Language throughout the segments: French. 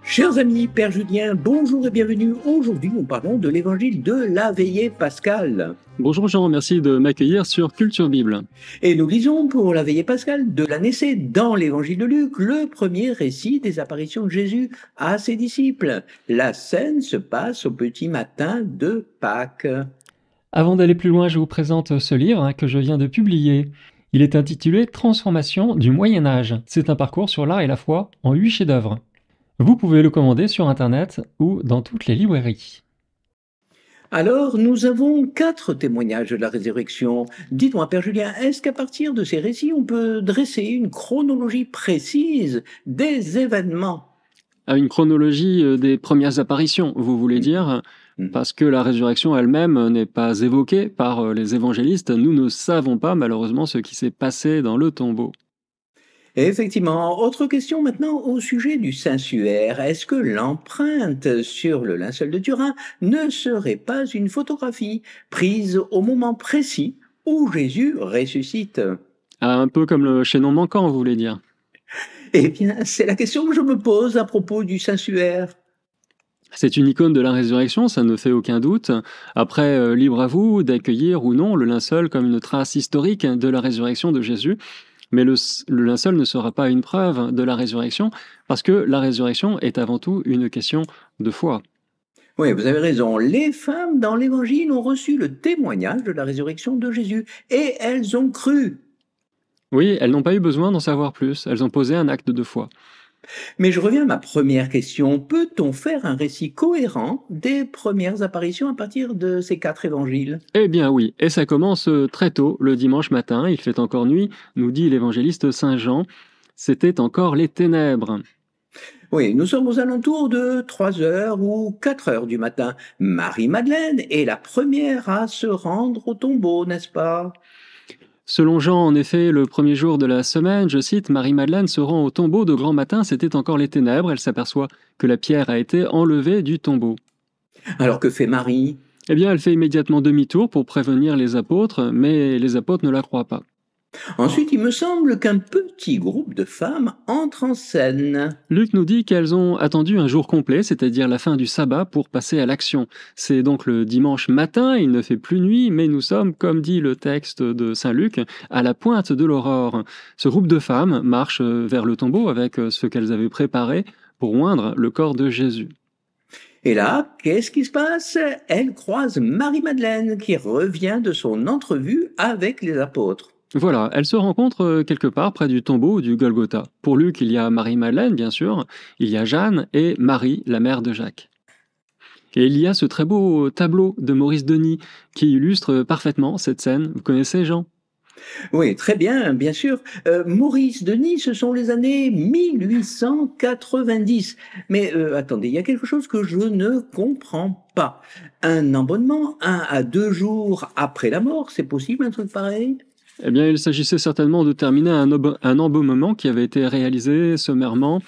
Chers amis, Père Julien, bonjour et bienvenue. Aujourd'hui, nous parlons de l'évangile de la veillée pascale. Bonjour Jean, merci de m'accueillir sur Culture Bible. Et nous lisons pour la veillée pascale de l'année C dans l'évangile de Luc, le premier récit des apparitions de Jésus à ses disciples. La scène se passe au petit matin de Pâques. Avant d'aller plus loin, je vous présente ce livre que je viens de publier. Il est intitulé Transformation du Moyen-Âge. C'est un parcours sur l'art et la foi en 8 chefs-d'œuvre. Vous pouvez le commander sur Internet ou dans toutes les librairies. Alors, nous avons 4 témoignages de la résurrection. Dites-moi, Père Julien, est-ce qu'à partir de ces récits, on peut dresser une chronologie précise des événements? Une chronologie des premières apparitions, vous voulez dire, parce que la résurrection elle-même n'est pas évoquée par les évangélistes. Nous ne savons pas malheureusement ce qui s'est passé dans le tombeau. Effectivement. Autre question maintenant au sujet du Saint-Suaire. Est-ce que l'empreinte sur le linceul de Turin ne serait pas une photographie prise au moment précis où Jésus ressuscite? Un peu comme le chaînon manquant, vous voulez dire. Eh bien, c'est la question que je me pose à propos du Saint-Suaire. C'est une icône de la résurrection, ça ne fait aucun doute. Après, libre à vous d'accueillir ou non le linceul comme une trace historique de la résurrection de Jésus. Mais le linceul ne sera pas une preuve de la résurrection, parce que la résurrection est avant tout une question de foi. Oui, vous avez raison. Les femmes dans l'Évangile ont reçu le témoignage de la résurrection de Jésus et elles ont cru. Oui, elles n'ont pas eu besoin d'en savoir plus, elles ont posé un acte de foi. Mais je reviens à ma première question. Peut-on faire un récit cohérent des premières apparitions à partir de ces 4 évangiles? Eh bien oui, et ça commence très tôt, le dimanche matin, il fait encore nuit, nous dit l'évangéliste Saint Jean, c'était encore les ténèbres. Oui, nous sommes aux alentours de 3 heures ou 4 heures du matin. Marie-Madeleine est la première à se rendre au tombeau, n'est-ce pas? Selon Jean, en effet, le premier jour de la semaine, je cite, Marie-Madeleine se rend au tombeau de grand matin, c'était encore les ténèbres, elle s'aperçoit que la pierre a été enlevée du tombeau. Alors que fait Marie? Eh bien, elle fait immédiatement demi-tour pour prévenir les apôtres, mais les apôtres ne la croient pas. Ensuite, il me semble qu'un petit groupe de femmes entre en scène. Luc nous dit qu'elles ont attendu un jour complet, c'est-à-dire la fin du sabbat, pour passer à l'action. C'est donc le dimanche matin, il ne fait plus nuit, mais nous sommes, comme dit le texte de Saint Luc, à la pointe de l'aurore. Ce groupe de femmes marche vers le tombeau avec ce qu'elles avaient préparé pour oindre le corps de Jésus. Et là, qu'est-ce qui se passe? Elle croise Marie-Madeleine qui revient de son entrevue avec les apôtres. Voilà, elles se rencontrent quelque part près du tombeau du Golgotha. Pour Luc, il y a Marie-Madeleine, bien sûr, il y a Jeanne et Marie, la mère de Jacques. Et il y a ce très beau tableau de Maurice Denis qui illustre parfaitement cette scène. Vous connaissez, Jean? Oui, très bien, bien sûr. Maurice Denis, ce sont les années 1890. Mais attendez, il y a quelque chose que je ne comprends pas. Un abonnement, 1 à 2 jours après la mort, c'est possible un truc pareil? Eh bien, il s'agissait certainement de terminer un embaumement qui avait été réalisé sommairement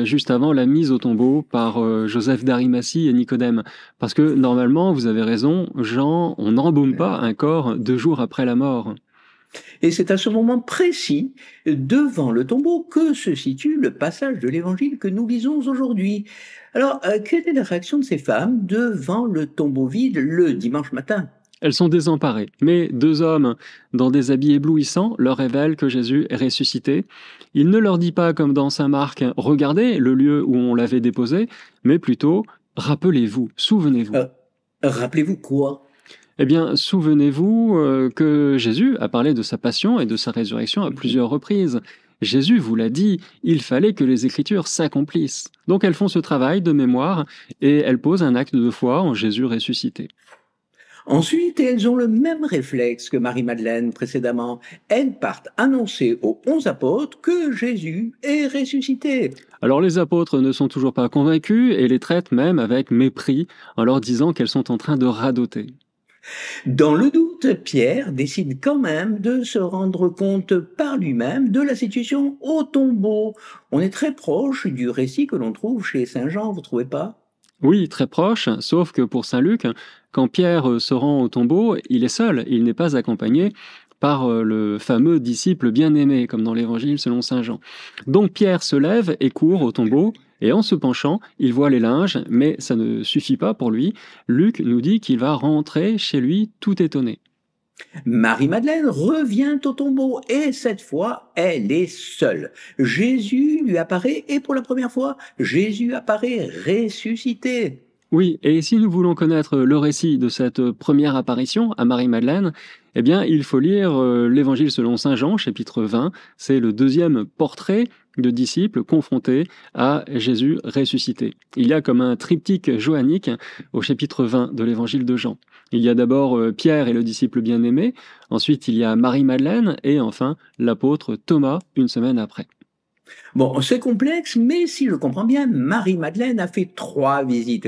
juste avant la mise au tombeau par Joseph d'Arimathie et Nicodème. Parce que normalement, vous avez raison, Jean, on n'embaume pas un corps 2 jours après la mort. Et c'est à ce moment précis, devant le tombeau, que se situe le passage de l'évangile que nous lisons aujourd'hui. Alors, quelle est la réaction de ces femmes devant le tombeau vide le dimanche matin? Elles sont désemparées, mais 2 hommes dans des habits éblouissants leur révèlent que Jésus est ressuscité. Il ne leur dit pas comme dans Saint Marc, regardez le lieu où on l'avait déposé, mais plutôt, rappelez-vous, souvenez-vous. Rappelez-vous quoi? Eh bien, souvenez-vous que Jésus a parlé de sa passion et de sa résurrection à plusieurs reprises. Jésus vous l'a dit, il fallait que les Écritures s'accomplissent. Donc elles font ce travail de mémoire et elles posent un acte de foi en Jésus ressuscité. Ensuite, elles ont le même réflexe que Marie-Madeleine précédemment. Elles partent annoncer aux 11 apôtres que Jésus est ressuscité. Alors les apôtres ne sont toujours pas convaincus et les traitent même avec mépris en leur disant qu'elles sont en train de radoter. Dans le doute, Pierre décide quand même de se rendre compte par lui-même de la situation au tombeau. On est très proche du récit que l'on trouve chez Saint Jean, vous trouvez pas? Oui, très proche, sauf que pour Saint Luc, quand Pierre se rend au tombeau, il est seul, il n'est pas accompagné par le fameux disciple bien-aimé, comme dans l'Évangile selon saint Jean. Donc Pierre se lève et court au tombeau, et en se penchant, il voit les linges, mais ça ne suffit pas pour lui. Luc nous dit qu'il va rentrer chez lui tout étonné. Marie-Madeleine revient au tombeau et cette fois, elle est seule. Jésus lui apparaît et pour la première fois, Jésus apparaît ressuscité. Oui, et si nous voulons connaître le récit de cette première apparition à Marie-Madeleine, eh bien, il faut lire l'Évangile selon saint Jean, chapitre 20. C'est le deuxième portrait de disciples confrontés à Jésus ressuscité. Il y a comme un triptyque johannique au chapitre 20 de l'Évangile de Jean. Il y a d'abord Pierre et le disciple bien-aimé, ensuite il y a Marie-Madeleine et enfin l'apôtre Thomas une semaine après. Bon, c'est complexe, mais si je comprends bien, Marie-Madeleine a fait trois visites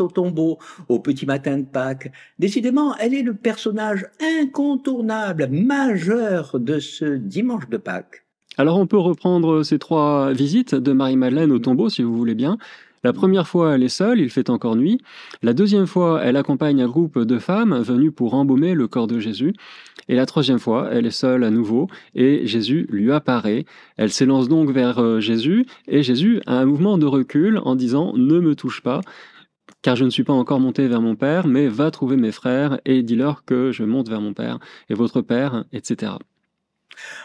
au tombeau au petit matin de Pâques. Décidément, elle est le personnage incontournable, majeur de ce dimanche de Pâques. Alors on peut reprendre ces 3 visites de Marie-Madeleine au tombeau, si vous voulez bien. La première fois, elle est seule, il fait encore nuit. La deuxième fois, elle accompagne un groupe de femmes venues pour embaumer le corps de Jésus. Et la troisième fois, elle est seule à nouveau, et Jésus lui apparaît. Elle s'élance donc vers Jésus, et Jésus a un mouvement de recul en disant « Ne me touche pas ». Car je ne suis pas encore monté vers mon Père, mais va trouver mes frères et dis-leur que je monte vers mon Père et votre Père, etc.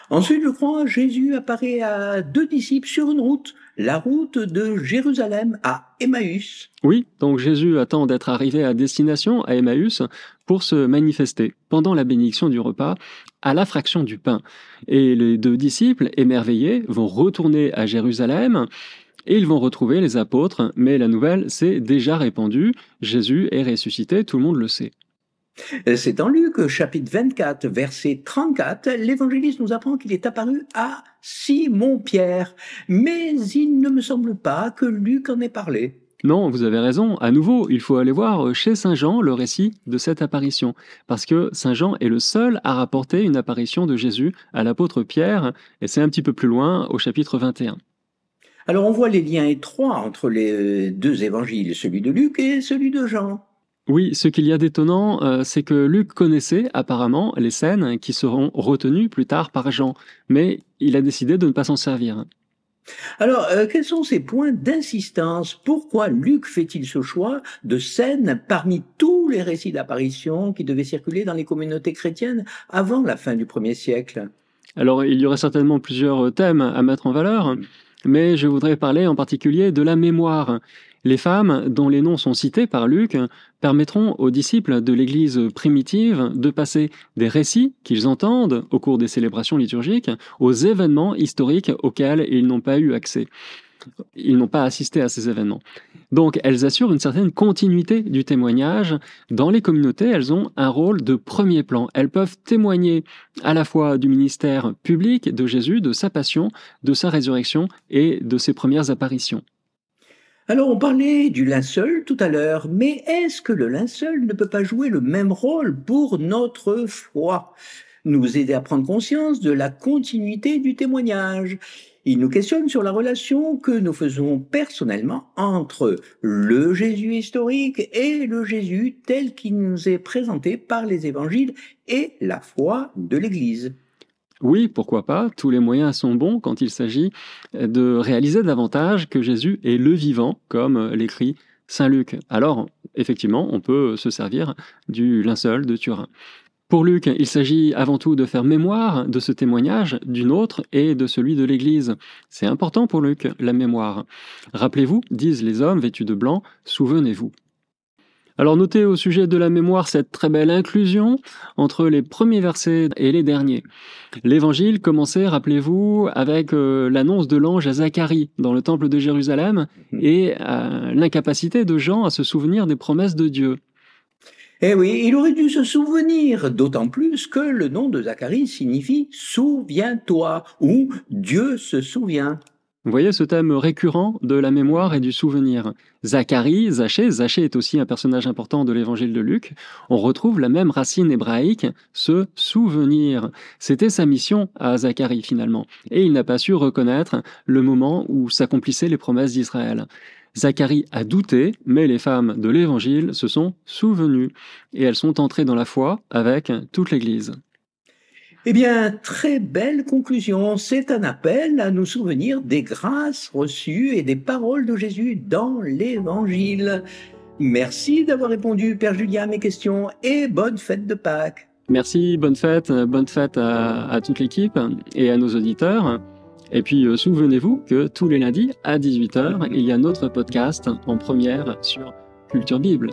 Ensuite, je crois, Jésus apparaît à deux disciples sur une route, la route de Jérusalem à Emmaüs. Oui, donc Jésus attend d'être arrivé à destination, à Emmaüs, pour se manifester pendant la bénédiction du repas à la fraction du pain. Et les 2 disciples, émerveillés, vont retourner à Jérusalem et ils vont retrouver les apôtres, mais la nouvelle s'est déjà répandue, Jésus est ressuscité, tout le monde le sait. C'est dans Luc, chapitre 24, verset 34, l'évangéliste nous apprend qu'il est apparu à Simon-Pierre, mais il ne me semble pas que Luc en ait parlé. Non, vous avez raison, à nouveau, il faut aller voir chez saint Jean le récit de cette apparition, parce que saint Jean est le seul à rapporter une apparition de Jésus à l'apôtre Pierre, et c'est un petit peu plus loin, au chapitre 21. Alors on voit les liens étroits entre les deux évangiles, celui de Luc et celui de Jean. Oui, ce qu'il y a d'étonnant, c'est que Luc connaissait apparemment les scènes qui seront retenues plus tard par Jean, mais il a décidé de ne pas s'en servir. Alors, quels sont ces points d'insistance? Pourquoi Luc fait-il ce choix de scènes parmi tous les récits d'apparition qui devaient circuler dans les communautés chrétiennes avant la fin du 1er siècle? Alors, il y aurait certainement plusieurs thèmes à mettre en valeur, mais je voudrais parler en particulier de la mémoire. Les femmes, dont les noms sont cités par Luc, permettront aux disciples de l'Église primitive de passer des récits qu'ils entendent au cours des célébrations liturgiques aux événements historiques auxquels ils n'ont pas eu accès. Ils n'ont pas assisté à ces événements. Donc, elles assurent une certaine continuité du témoignage. Dans les communautés, elles ont un rôle de premier plan. Elles peuvent témoigner à la fois du ministère public de Jésus, de sa passion, de sa résurrection et de ses premières apparitions. Alors, on parlait du linceul tout à l'heure, mais est-ce que le linceul ne peut pas jouer le même rôle pour notre foi? Nous aider à prendre conscience de la continuité du témoignage. Il nous questionne sur la relation que nous faisons personnellement entre le Jésus historique et le Jésus tel qu'il nous est présenté par les évangiles et la foi de l'Église. Oui, pourquoi pas, tous les moyens sont bons quand il s'agit de réaliser davantage que Jésus est le vivant, comme l'écrit saint Luc. Alors, effectivement, on peut se servir du linceul de Turin. Pour Luc, il s'agit avant tout de faire mémoire de ce témoignage, du nôtre et de celui de l'Église. C'est important pour Luc, la mémoire. Rappelez-vous, disent les hommes vêtus de blanc, souvenez-vous. Alors notez au sujet de la mémoire cette très belle inclusion entre les premiers versets et les derniers. L'évangile commençait, rappelez-vous, avec l'annonce de l'ange à Zacharie dans le temple de Jérusalem et l'incapacité de Jean à se souvenir des promesses de Dieu. Eh oui, il aurait dû se souvenir, d'autant plus que le nom de Zacharie signifie « souviens-toi » ou « Dieu se souvient ». Vous voyez ce thème récurrent de la mémoire et du souvenir. Zacharie, Zachée est aussi un personnage important de l'évangile de Luc. On retrouve la même racine hébraïque, se souvenir. C'était sa mission à Zacharie finalement. Et il n'a pas su reconnaître le moment où s'accomplissaient les promesses d'Israël. Zacharie a douté, mais les femmes de l'évangile se sont souvenues. Et elles sont entrées dans la foi avec toute l'Église. Eh bien, très belle conclusion. C'est un appel à nous souvenir des grâces reçues et des paroles de Jésus dans l'Évangile. Merci d'avoir répondu, Père Julien, à mes questions et bonne fête de Pâques. Merci, bonne fête à toute l'équipe et à nos auditeurs. Et puis souvenez-vous que tous les lundis à 18h, il y a notre podcast en première sur Culture Bible.